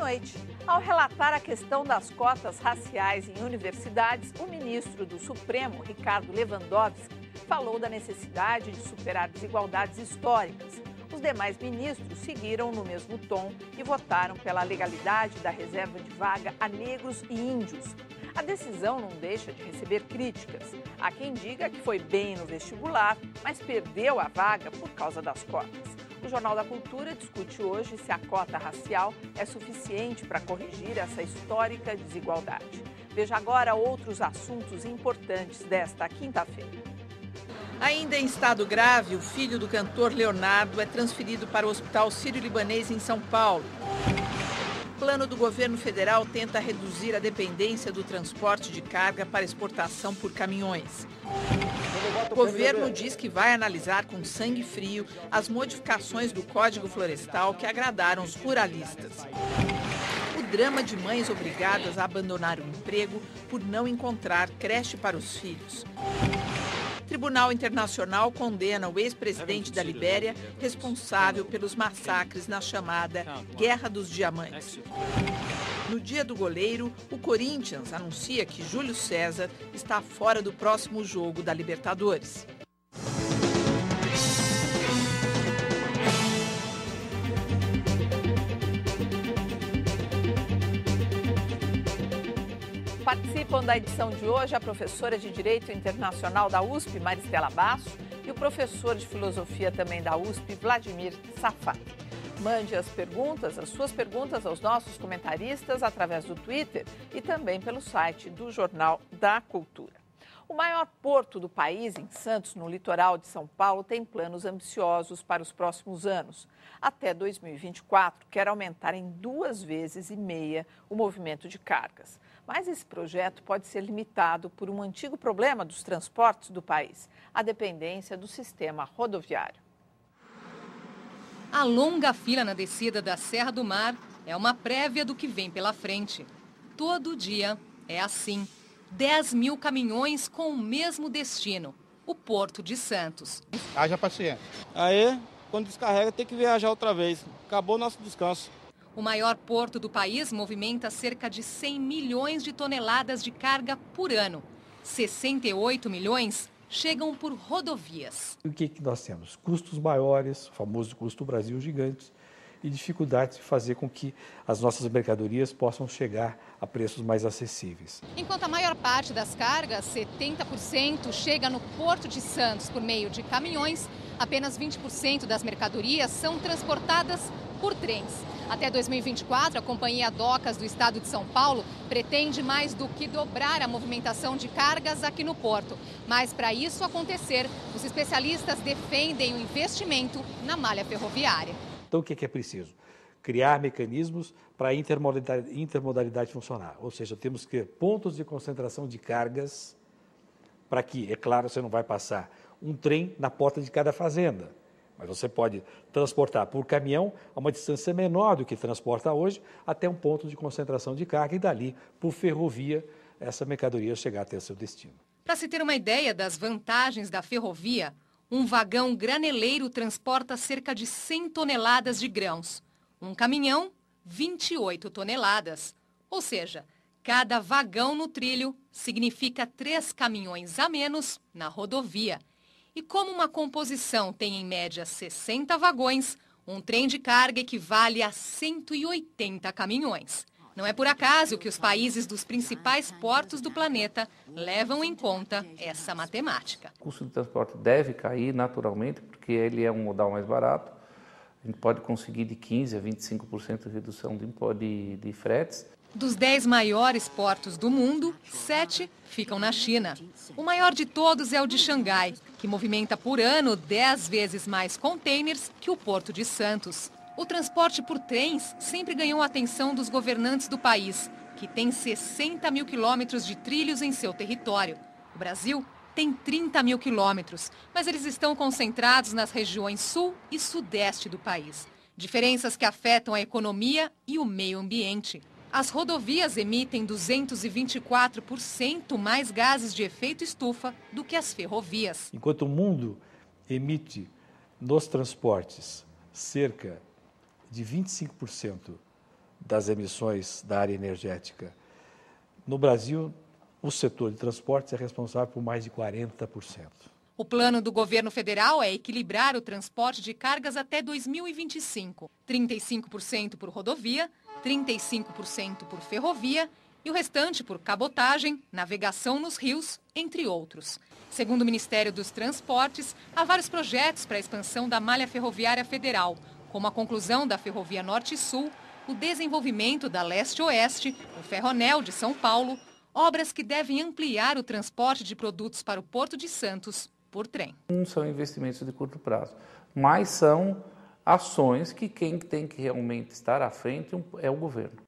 noite. Ao relatar a questão das cotas raciais em universidades, o ministro do Supremo, Ricardo Lewandowski, falou da necessidade de superar desigualdades históricas. Os demais ministros seguiram no mesmo tom e votaram pela legalidade da reserva de vaga a negros e índios. A decisão não deixa de receber críticas. Há quem diga que foi bem no vestibular, mas perdeu a vaga por causa das cotas. O Jornal da Cultura discute hoje se a cota racial é suficiente para corrigir essa histórica desigualdade. Veja agora outros assuntos importantes desta quinta-feira. Ainda em estado grave, o filho do cantor Leonardo é transferido para o Hospital Sírio-Libanês em São Paulo. O plano do governo federal tenta reduzir a dependência do transporte de carga para exportação por caminhões. O governo diz que vai analisar com sangue frio as modificações do Código Florestal que agradaram os ruralistas. O drama de mães obrigadas a abandonar o emprego por não encontrar creche para os filhos. O Tribunal Internacional condena o ex-presidente da Libéria responsável pelos massacres na chamada Guerra dos Diamantes. No dia do goleiro, o Corinthians anuncia que Júlio César está fora do próximo jogo da Libertadores. Participam da edição de hoje a professora de Direito Internacional da USP, Maristela Basso, e o professor de Filosofia também da USP, Vladimir Safat. Mande as suas perguntas aos nossos comentaristas através do Twitter e também pelo site do Jornal da Cultura. O maior porto do país, em Santos, no litoral de São Paulo, tem planos ambiciosos para os próximos anos. Até 2024, quer aumentar em 2,5 vezes o movimento de cargas. Mas esse projeto pode ser limitado por um antigo problema dos transportes do país, a dependência do sistema rodoviário. A longa fila na descida da Serra do Mar é uma prévia do que vem pela frente. Todo dia é assim. 10 mil caminhões com o mesmo destino, o Porto de Santos. Haja paciência. Aí, quando descarrega, tem que viajar outra vez. Acabou o nosso descanso. O maior porto do país movimenta cerca de 100 milhões de toneladas de carga por ano. 68 milhões chegam por rodovias. O que nós temos? Custos maiores, o famoso custo Brasil gigantes, e dificuldades de fazer com que as nossas mercadorias possam chegar a preços mais acessíveis. Enquanto a maior parte das cargas, 70%, chega no Porto de Santos por meio de caminhões, apenas 20% das mercadorias são transportadas por trens. Até 2024, a Companhia Docas do Estado de São Paulo pretende mais do que dobrar a movimentação de cargas aqui no porto. Mas para isso acontecer, os especialistas defendem o investimento na malha ferroviária. Então, o que é preciso? Criar mecanismos para a intermodalidade funcionar. Ou seja, temos que ter pontos de concentração de cargas para que, é claro, você não vai passar um trem na porta de cada fazenda. Mas você pode transportar por caminhão a uma distância menor do que transporta hoje até um ponto de concentração de carga e dali, por ferrovia, essa mercadoria chegar até seu destino. Para se ter uma ideia das vantagens da ferrovia, um vagão graneleiro transporta cerca de 100 toneladas de grãos. Um caminhão, 28 toneladas. Ou seja, cada vagão no trilho significa 3 caminhões a menos na rodovia. E como uma composição tem em média 60 vagões, um trem de carga equivale a 180 caminhões. Não é por acaso que os países dos principais portos do planeta levam em conta essa matemática. O custo de transporte deve cair naturalmente, porque ele é um modal mais barato. A gente pode conseguir de 15% a 25% de redução de fretes. Dos 10 maiores portos do mundo, 7 ficam na China. O maior de todos é o de Xangai, que movimenta por ano 10 vezes mais containers que o Porto de Santos. O transporte por trens sempre ganhou a atenção dos governantes do país, que tem 60 mil quilômetros de trilhos em seu território. O Brasil tem 30 mil quilômetros, mas eles estão concentrados nas regiões sul e sudeste do país. Diferenças que afetam a economia e o meio ambiente. As rodovias emitem 224% mais gases de efeito estufa do que as ferrovias. Enquanto o mundo emite nos transportes cerca de 25% das emissões da área energética. No Brasil, o setor de transportes é responsável por mais de 40%. O plano do governo federal é equilibrar o transporte de cargas até 2025. 35% por rodovia, 35% por ferrovia e o restante por cabotagem, navegação nos rios, entre outros. Segundo o Ministério dos Transportes, há vários projetos para a expansão da malha ferroviária federal, como a conclusão da Ferrovia Norte-Sul, o desenvolvimento da Leste-Oeste, o Ferroanel de São Paulo, obras que devem ampliar o transporte de produtos para o Porto de Santos por trem. Não são investimentos de curto prazo, mas são ações que quem tem que realmente estar à frente é o governo.